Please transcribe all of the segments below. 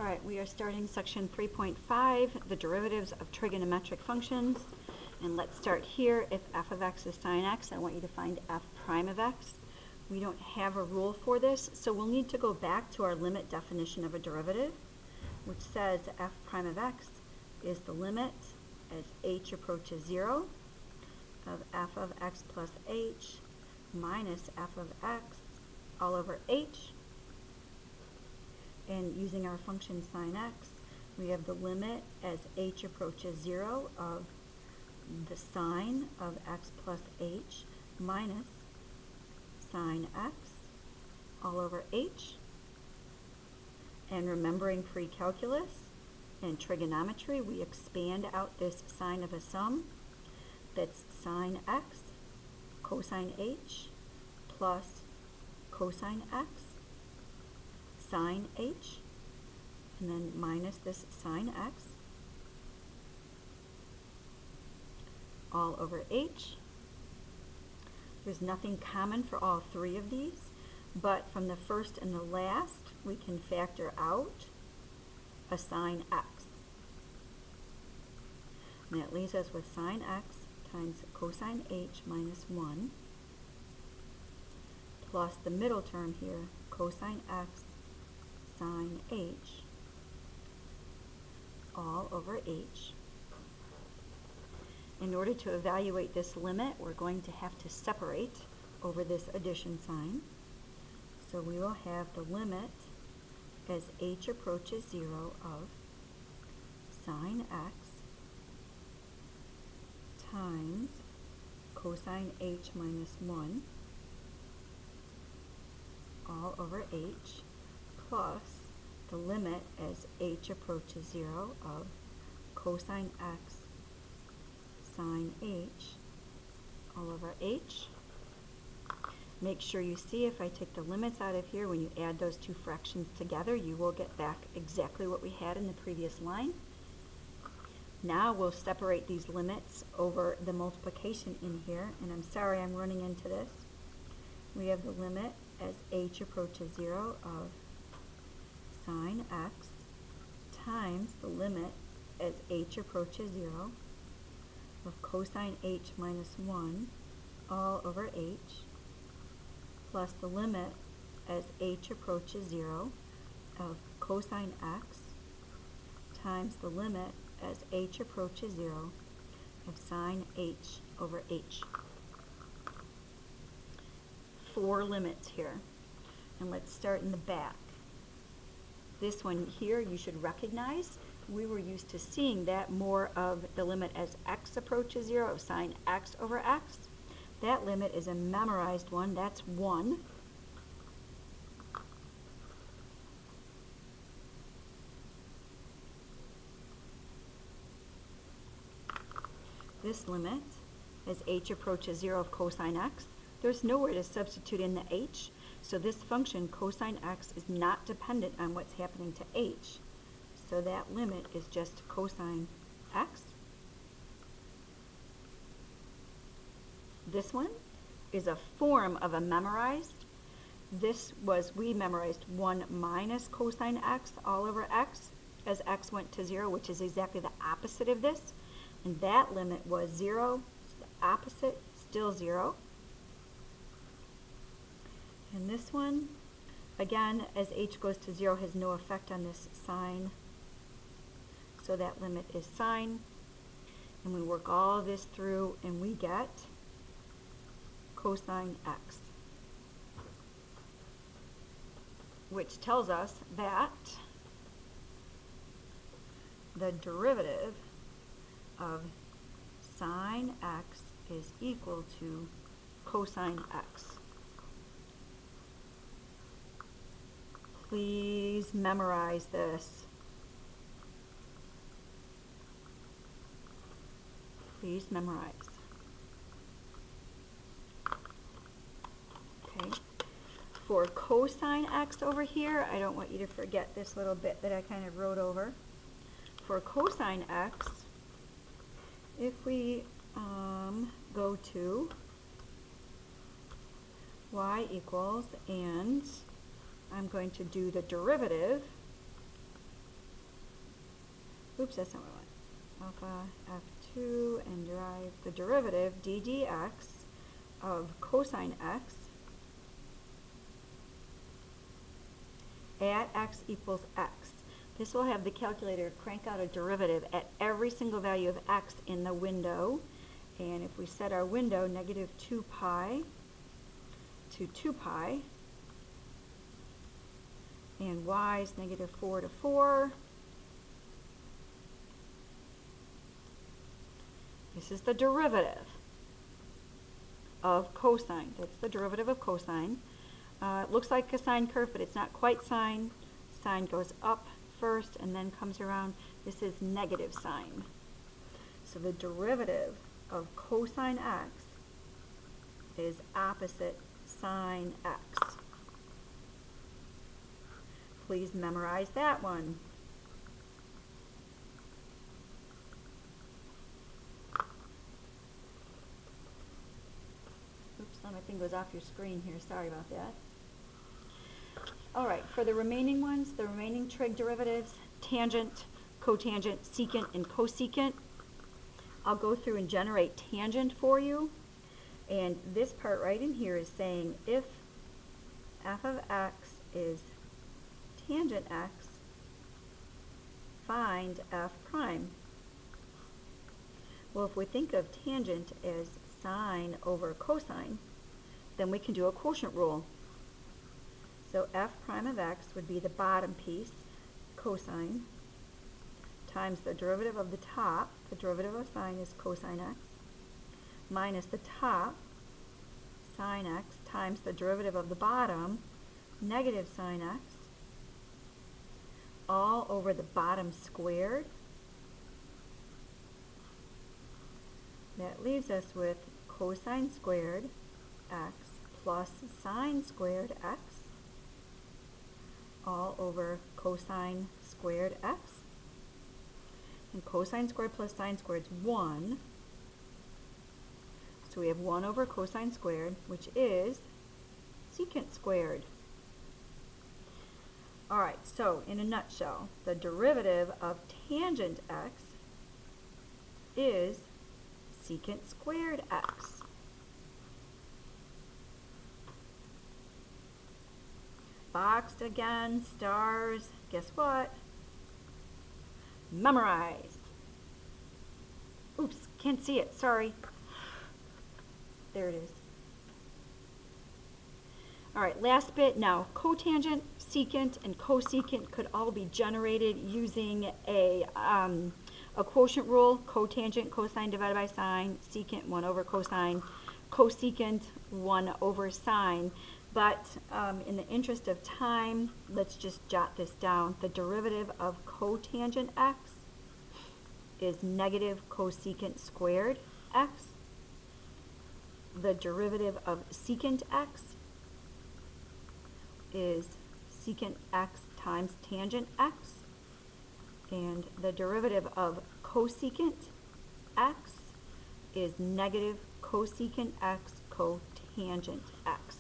All right, we are starting section 3.5, the derivatives of trigonometric functions. And let's start here. If f of x is sine x, I want you to find f prime of x. We don't have a rule for this, so we'll need to go back to our limit definition of a derivative, which says f prime of x is the limit as h approaches 0 of f of x plus h minus f of x all over h. And using our function sine x, we have the limit as h approaches 0 of the sine of x plus h minus sine x all over h. And remembering pre-calculus and trigonometry, we expand out this sign of a sum. That's sine x cosine h plus cosine x sine h, and then minus this sine x all over h. There's nothing common for all three of these, but from the first and the last, we can factor out a sine x. And that leaves us with sine x times cosine h minus 1 plus the middle term here, cosine x sine h all over h. In order to evaluate this limit, we're going to have to separate over this addition sign. So we will have the limit as h approaches 0 of sine x times cosine h minus 1 all over h plus the limit as h approaches 0 of cosine x sine h all over h. Make sure you see if I take the limits out of here, when you add those two fractions together, you will get back exactly what we had in the previous line. Now we'll separate these limits over the multiplication in here, and I'm sorry I'm running into this. We have the limit as h approaches 0 of sine x times the limit as h approaches 0 of cosine h minus 1 all over h plus the limit as h approaches 0 of cosine x times the limit as h approaches 0 of sine h over h. 4 limits here. And let's start in the back. This one here you should recognize. We were used to seeing that more of the limit as x approaches 0 of sine x over x. That limit is a memorized one. That's 1. This limit as h approaches 0 of cosine x, there's nowhere to substitute in the h, so this function cosine x is not dependent on what's happening to h. So that limit is just cosine x. This one is a form of a memorized. We memorized 1 minus cosine x all over x as x went to 0, which is exactly the opposite of this. And that limit was 0, so the opposite, still 0. And this one, again, as h goes to 0, has no effect on this sign. So that limit is sine. And we work all this through, and we get cosine x, which tells us that the derivative of sine x is equal to cosine x. Please memorize this. Please memorize. Okay. For cosine x over here, I don't want you to forget this little bit that I kind of wrote over. For cosine x, if we go to y equals, and I'm going to do the derivative oops, that's not what I want. Alpha f2 and derive the derivative d dx of cosine x at x equals x. This will have the calculator crank out a derivative at every single value of x in the window. And if we set our window negative 2 pi to 2 pi, and y is negative 4 to 4, this is the derivative of cosine. That's the derivative of cosine. It looks like a sine curve, but it's not quite sine. Sine goes up first and then comes around. This is negative sine. So the derivative of cosine x is opposite sine x. Please memorize that one. Oops, my thing goes off your screen here. Sorry about that. All right, for the remaining ones, the remaining trig derivatives, tangent, cotangent, secant, and cosecant, I'll go through and generate tangent for you. And this part right in here is saying if f of x is tangent x, find f prime. Well, if we think of tangent as sine over cosine, then we can do a quotient rule. So f prime of x would be the bottom piece, cosine, times the derivative of the top, the derivative of sine is cosine x, minus the top, sine x, times the derivative of the bottom, negative sine x, all over the bottom squared. That leaves us with cosine squared x plus sine squared x, all over cosine squared x. And cosine squared plus sine squared is 1. So we have 1 over cosine squared, which is secant squared. All right, so in a nutshell, the derivative of tangent x is secant squared x. Boxed again, stars, guess what? Memorize. Oops, can't see it, sorry. There it is. All right, last bit. Now, cotangent, secant, and cosecant could all be generated using a quotient rule. Cotangent, cosine divided by sine. Secant, 1 over cosine. Cosecant, 1 over sine. But in the interest of time, let's just jot this down. The derivative of cotangent x is negative cosecant squared x. The derivative of secant x is secant x times tangent x. And the derivative of cosecant x is negative cosecant x cotangent x.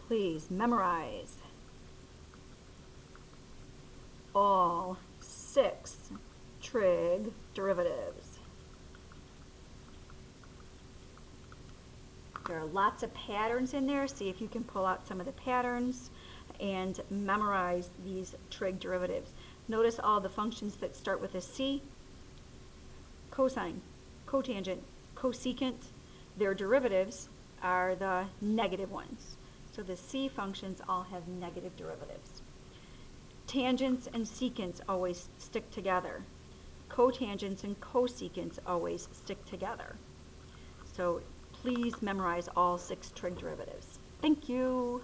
Please memorize all 6 trig derivatives. There are lots of patterns in there. See if you can pull out some of the patterns and memorize these trig derivatives. Notice all the functions that start with a C. Cosine, cotangent, cosecant, their derivatives are the negative ones. So the C functions all have negative derivatives. Tangents and secants always stick together. Cotangents and cosecants always stick together. So please memorize all 6 trig derivatives. Thank you.